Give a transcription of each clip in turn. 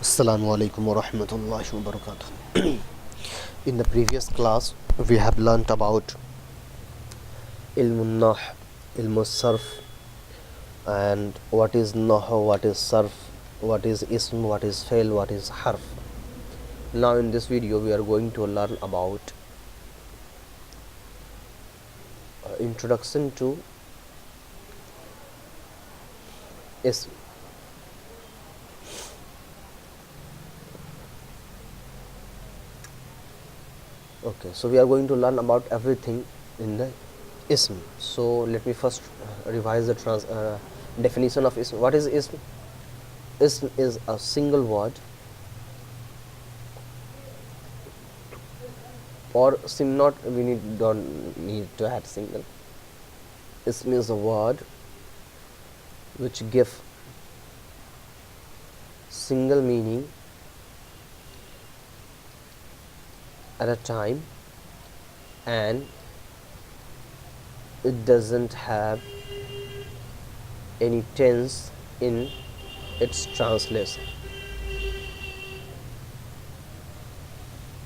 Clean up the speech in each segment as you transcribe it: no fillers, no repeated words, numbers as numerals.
Assalam-o-Alaikum wa rahmatullahi wa barakatuh. In the previous class, we have learnt about Ilm-Un-Nahw, Ilm-Un-Sarf, and what is Nahw, what is Sarf, what is Ism, what is Fail, what is Harf. Now in this video, we are going to learn about introduction to Ism. Okay, so we are going to learn about everything in the Ism. So let me first revise the definition of Ism. What is Ism? Ism is a single word or don't need to add single. Ism is a word which give single meaning at a time, and it doesn't have any tense in its translation.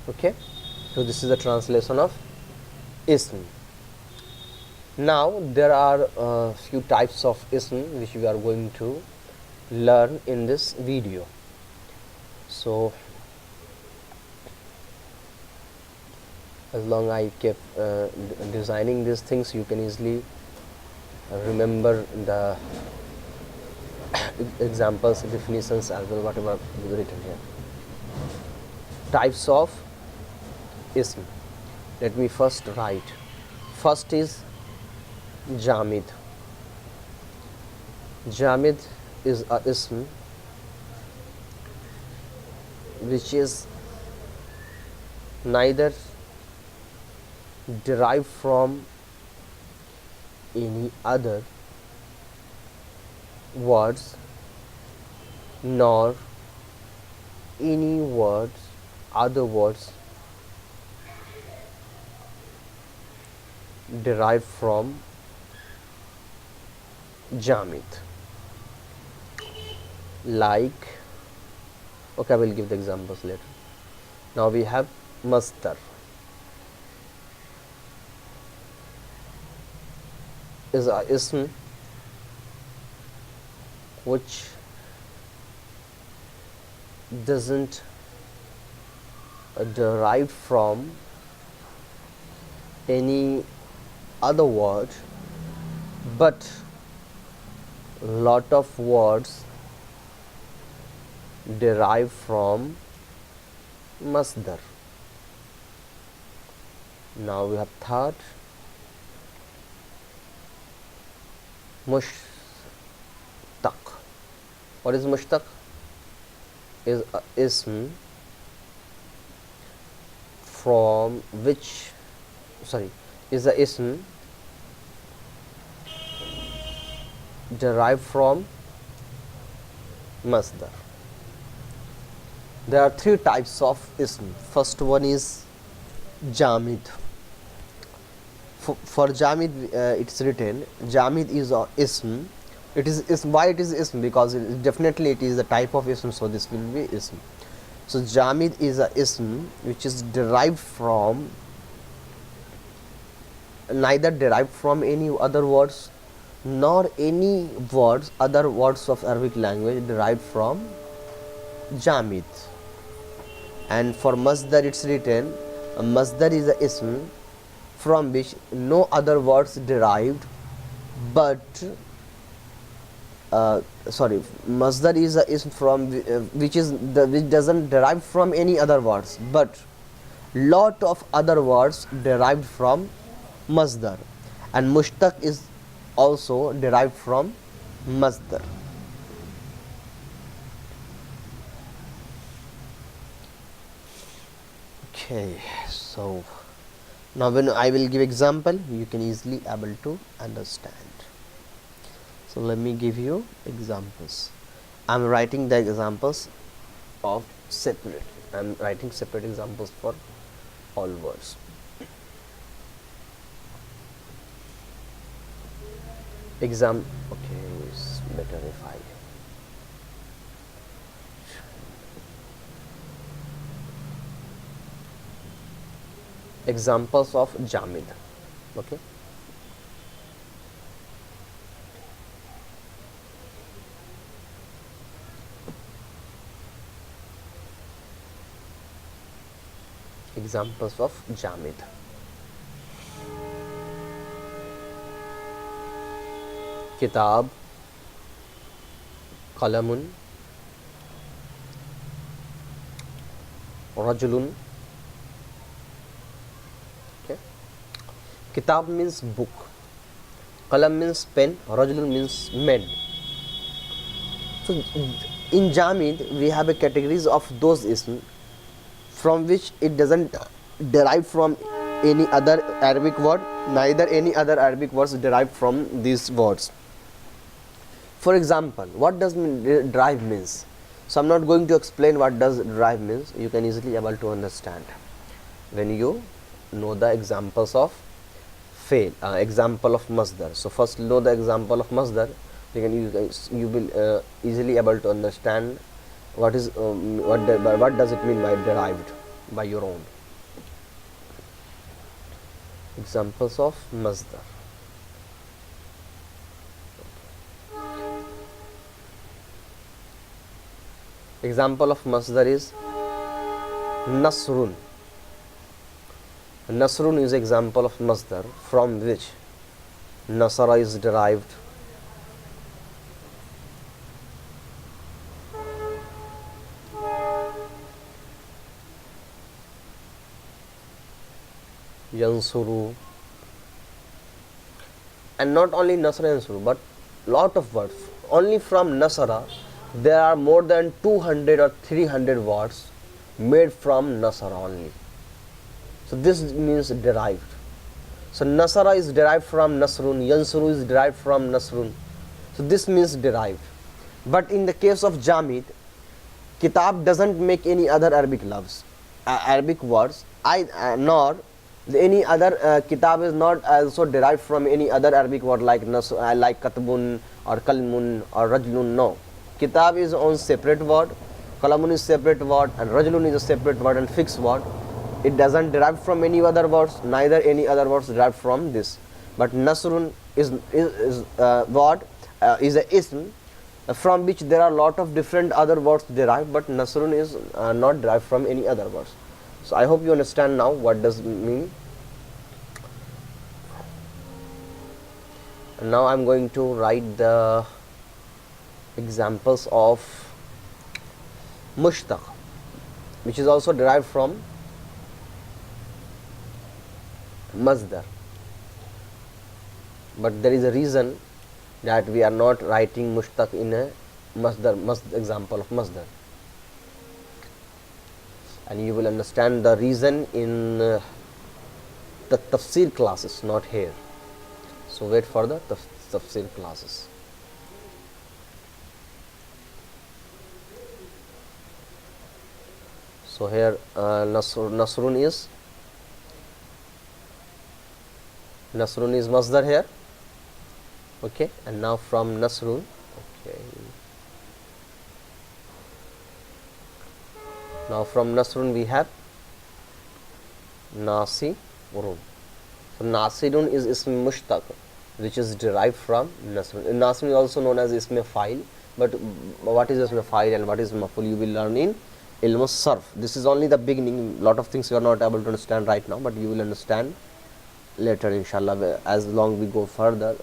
Okay, so this is the translation of Ism. Now there are a few types of Ism which we are going to learn in this video. So as long I kept designing these things, you can easily remember the examples, definitions as well, whatever is written here. Types of Ism. Let me first write. First is Jamid. Jamid is a Ism which is neither derived from any other words nor any other words derived from Jamid. Like, okay, I will give the examples later. Now we have Masdar. Is a Ism which doesn't derive from any other word, but lot of words derive from Masdar. Now we have third, Mushtaq. What is Mushtaq? Is a Ism from which, is a Ism derived from Masdar. There are three types of Ism. First one is Jamid. For Jamid, it's written Jamid is a Ism. It is Ism. Why it is Ism? Because definitely it is a type of Ism, so this will be Ism. So Jamid is a Ism which is derived from, neither derived from any other words nor any other words of Arabic language derived from Jamid. And for Masdar it's written Masdar is a Ism from which no other words derived, but Masdar is a Ism from which doesn't derive from any other words, but lot of other words derived from Masdar. And Mushtaq is also derived from Masdar. Okay, so now when I will give example, you can easily able to understand. So let me give you examples. I am writing the examples of separate. I am writing separate examples for all words. Okay, it's better if I examples of jamid. Okay, examples of jamid. किताब, कलमुन, रजुलुन. Okay, kitab means book, kalam means pen, rajulun means men. So in jamid we have a categories of those ism from which it doesn't derive from any other Arabic word, neither any other Arabic words derived from these words. For example, what does derive means? So I'm not going to explain what does derive means. You can easily able to understand when you know the examples of fail, example of masdar. So first know the example of masdar. You will easily able to understand what is what does it mean by derived by your own. Examples of masdar. Example of masdar is nasrun. Nasrun is example of masdar from which nasara is derived. Yansuru. And not only nasara yansuru, but lot of words. Only from nasara there are more than 200 or 300 words made from nasara only. So this means derived. So nasara is derived from nasrun, yansuru is derived from nasrun. So this means derived. But in the case of jamid, kitab doesn't make any other Arabic Arabic words, nor any other kitab is not also derived from any other Arabic word like katbun or kalmun or rajlun. No, kitab is on separate word, kalamun is separate word, and rajlun is a separate word and fixed word. It doesn't derive from any other words, neither any other words derived from this. But nasrun is word is a ism from which there are lot of different other words derived, but nasrun is not derived from any other words. So I hope you understand now what does mean. And now I am going to write the examples of mushtaq, which is also derived from masdar. But there is a reason that we are not writing mushtaq in a masdar example of masdar. And you will understand the reason in the tafsir classes, not here. So wait for the tafsir classes. So here nasrun is masdar here. Okay, and now from nasrun, okay. Now from nasrun we have nasirun. So nasirun is ism mushtaq, which is derived from nasrun. Nasrun is also known as ism fa'il, but what is ism fa'il and what is maf'ul you will learn in Ilm-Un-Nahw. This is only the beginning. Lot of things you are not able to understand right now, but you will understand later inshallah. As long we go further,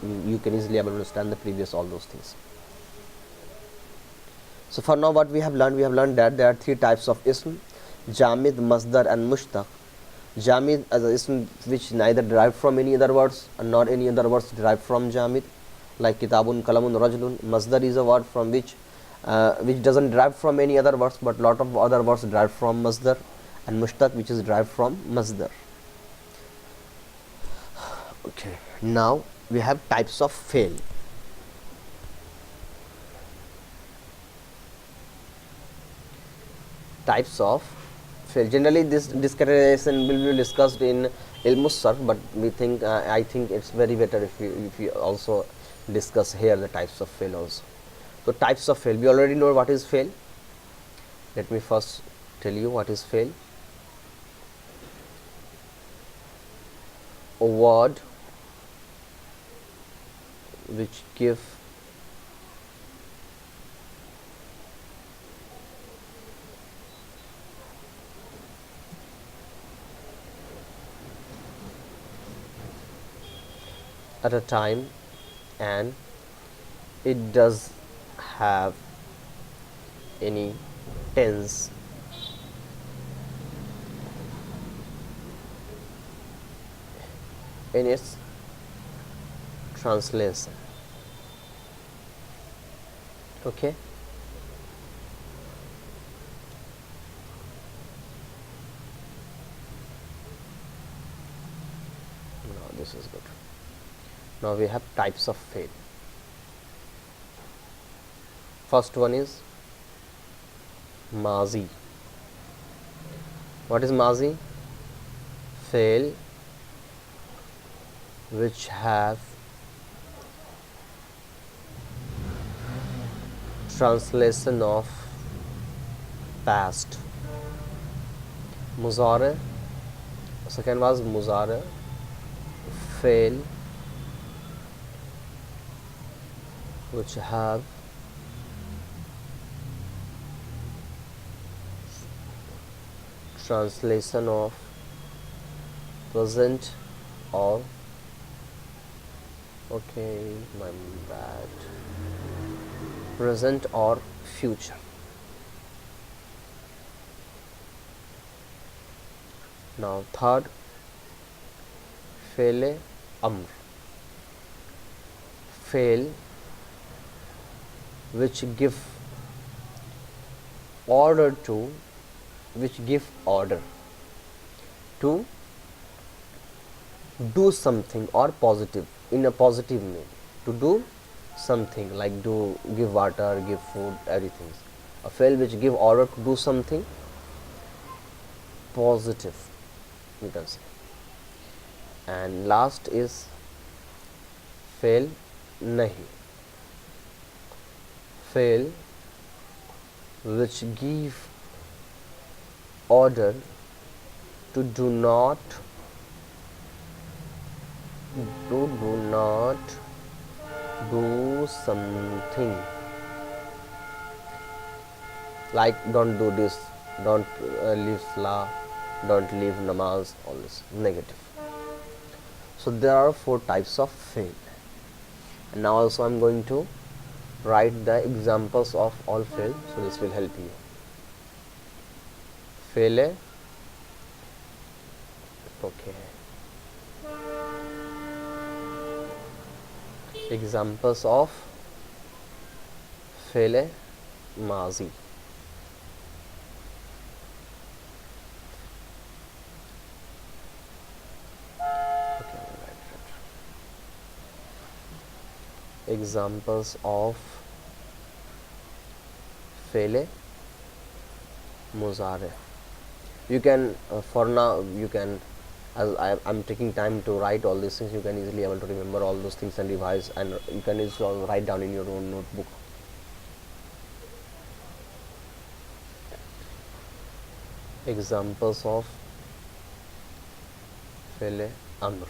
you can easily able to understand the previous all those things. So for now what we have learned that there are three types of ism: jamid, masdar and mushtaq. Jamid as a ism which neither derived from any other words and nor any other words derived from jamid, like kitabun, kalamun, rajulun. Masdar is a word from which doesn't derive from any other words, but lot of other words derived from masdar, and mushtaq which is derived from masdar. Okay, now we have types of fail. Types of fail. Generally this categorization will be discussed in Ilm-Un-Nahw, but we think I think it's very better if we also discuss here the types of fail also. So types of fail, we already know what is fail. Let me first tell you what is fail. a word which give at a time and it does have any tense in its translation. Okay, now this is good. Now we have types of fail. First one is mazi. What is mazi? Fail which have translation of past. Muzare, second was muzare, fail which have translation of present or present or future. Now third, fail amr, fail which give order to do something or positive, in a positive way, to do something like give water, give food, everything. A fail which give order to do something positive, you can say. And last is fail nahi, fail which give order to do not do something, like don't do this, don't leave salah, don't leave namaz, all this negative. So there are 4 types of fail. And now also I am going to write the examples of all fail, so this will help you. Fail, okay. Examples of fail mazi. Examples of fail muzare. You can for now you can, as I'm taking time to write all these things, you can easily able to remember all those things and revise, and you can easily write down in your own notebook. Examples of fail amr.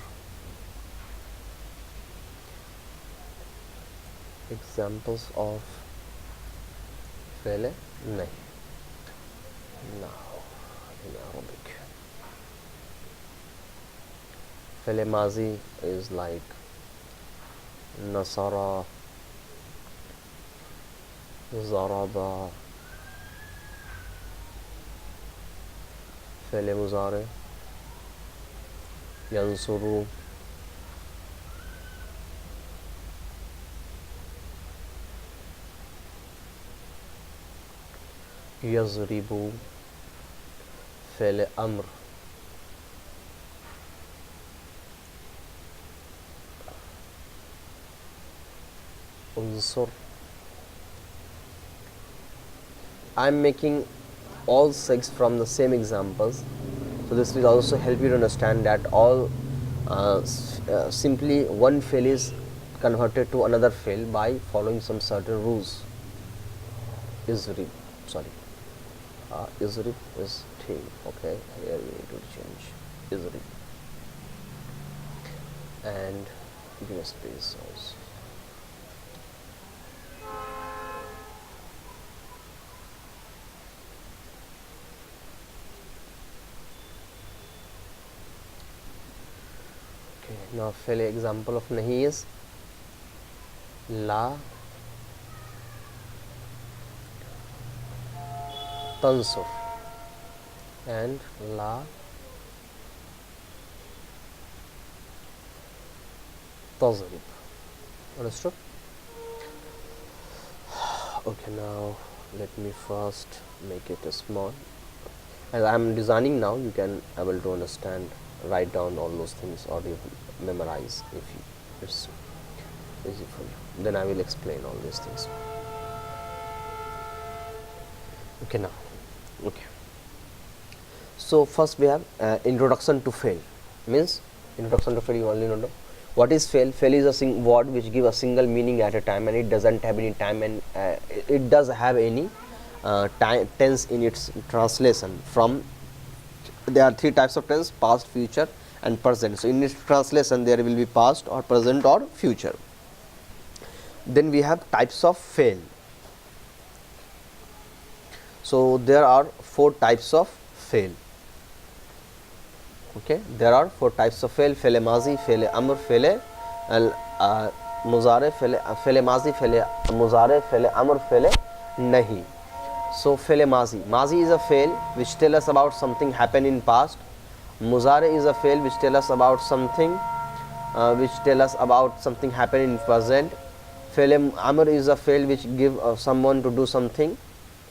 Examples of fail nahi. Now in Arabic, fail mazi is like nasara, zaraba. Fail muzare yansuru, yazribu. Fail amr unsur. I am making all 6 from the same examples, so this will also help you to understand that all simply one fail is converted to another fail by following some certain rules. Izrib, sorry, Izrib is thing. Okay, here we need to change Izrib. and give a space also. Okay, now fill example of nahi is la tansur and la tazrib. Understood? Okay, now let me first make it small. As I am designing now, you can able to understand, write down all those things, or you memorize if it's easy for you. Then I will explain all these things. Okay, now, okay. So first we have introduction to fail. Means introduction to fail, you only know what is fail. Fail is a word which give a single meaning at a time, and it doesn't have any time, and it does have any tense in its translation. From there are three types of tense: past, future and present. So in its translation there will be past or present or future. Then we have types of fail. So there are four types of fail. Okay, there are four types of fail: fail mazi, fail amr, fail muzare, fail mazi, fail muzare, fail amr, fail nahi. So fail mazi, mazi is a fail which tell us about something happened in past. Muzare is a fail which tell us about something happened in present. Fail amr is a fail which give someone to do something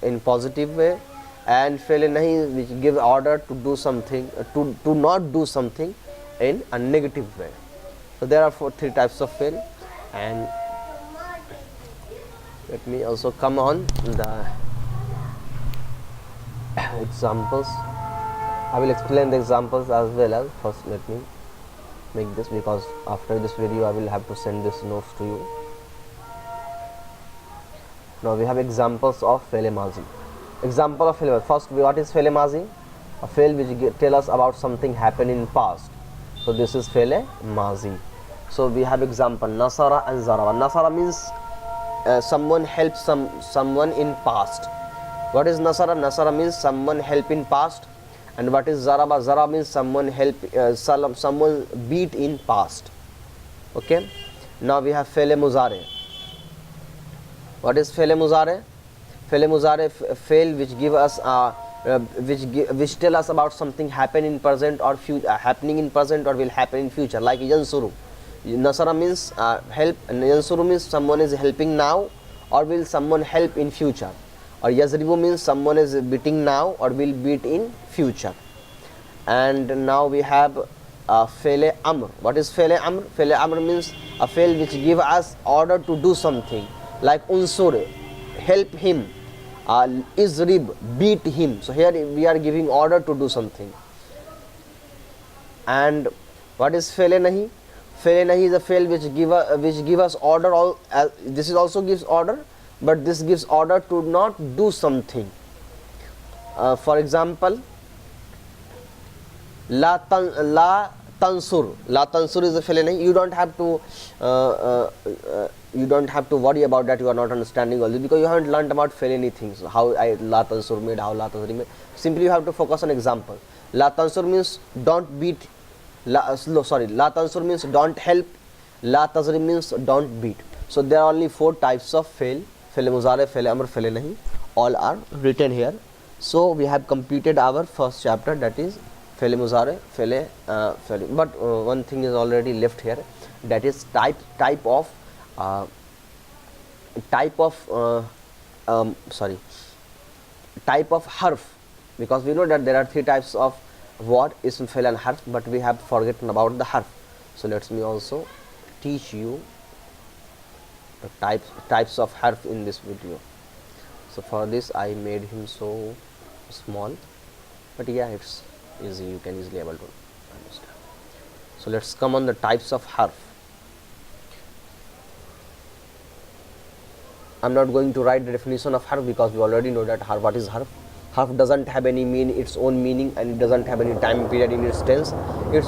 in positive way, and fail nahi which give order to do something, to not do something in a negative way. So there are three types of fail, and let me also come on the examples. I will explain the examples as well as first let me make this, because after this video I will have to send this notes to you. Now we have examples of fail mazi. Example of fail. First, what is fail mazi? A fail which tell us about something happened in past. So this is fail mazi. So we have example nasara and zaraba. Nasara means someone helps someone in past. What is nasara? Nasara means someone help in past. And what is zaraba? Zaraba means someone help someone beat in past. Okay. Now we have fail muzare. What is fail muzare? Fail muzare fail which give us which tell us about something happen in present or happening in present or will happen in future. Like yansuru. Nasara means help, and yansuru means someone is helping now or will someone help in future. Or yazribu means someone is beating now or will beat in future. And now we have fail amr. What is fail amr? Fail amr means a fail which give us order to do something. Like unsur, help him. Izrib, beat him. So here we are giving order to do something. And what is fail nahi? Fail nahi is a fail which give us order. This is also gives order, but this gives order to not do something. For example, la tansur. La tansur is a fail nahi. You don't have to worry about that. You are not understanding all this because you haven't learned about fail anything. So how la tansur made, how la tazri made. Simply you have to focus on example. La tansur means don't beat. La tansur means don't help. La tazri means don't beat. So there are only four types of fail: fail muzare, fail amr, fail nahi. All are written here. So we have completed our first chapter, that is fail muzare, fail. But one thing is already left here. That is type of harf, because we know that there are three types of word, ism, fail and harf, but we have forgotten about the harf. So let me also teach you the types of harf in this video. So for this I made him so small, but yeah, it's easy, you can easily able to understand. So let's come on the types of harf. I'm not going to write the definition of harf because we already know that what is harf. Harf doesn't have any its own meaning, and it doesn't have any time period in its tense. It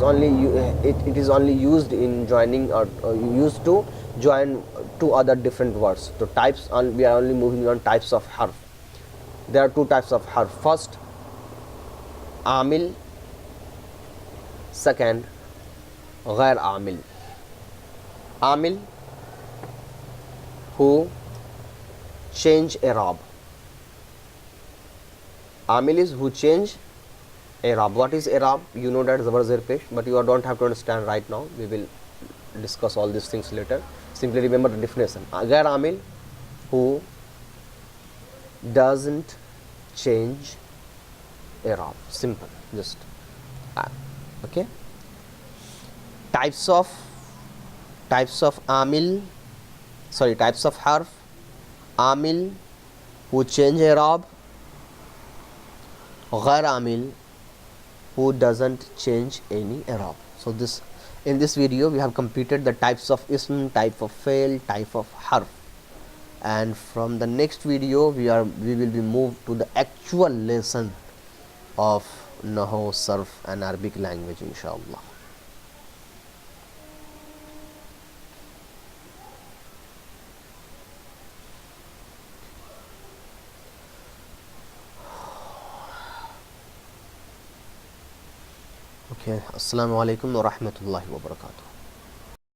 is only used in joining, or used to join two other different words. So types, we are only moving on types of harf. There are two types of harf. First, amil. Second, ghair amil. Amil, who change i'rab. Amil is who change i'rab. What is i'rab? You know that zabar zir pesh, but you don't have to understand right now. We will discuss all these things later. Simply remember the definition. Ghair amil, who doesn't change i'rab. Simple, just okay. Types of harf: amil, who change i'rab; ghair amil, who doesn't change any i'rab. So in this video we have completed the types of ism, type of fail, type of harf, and from the next video we will be moved to the actual lesson of Nahw, Sarf and Arabic language, inshallah. Okay, Assalam-o-Alaikum wa rahmatullahi wa barakatuh.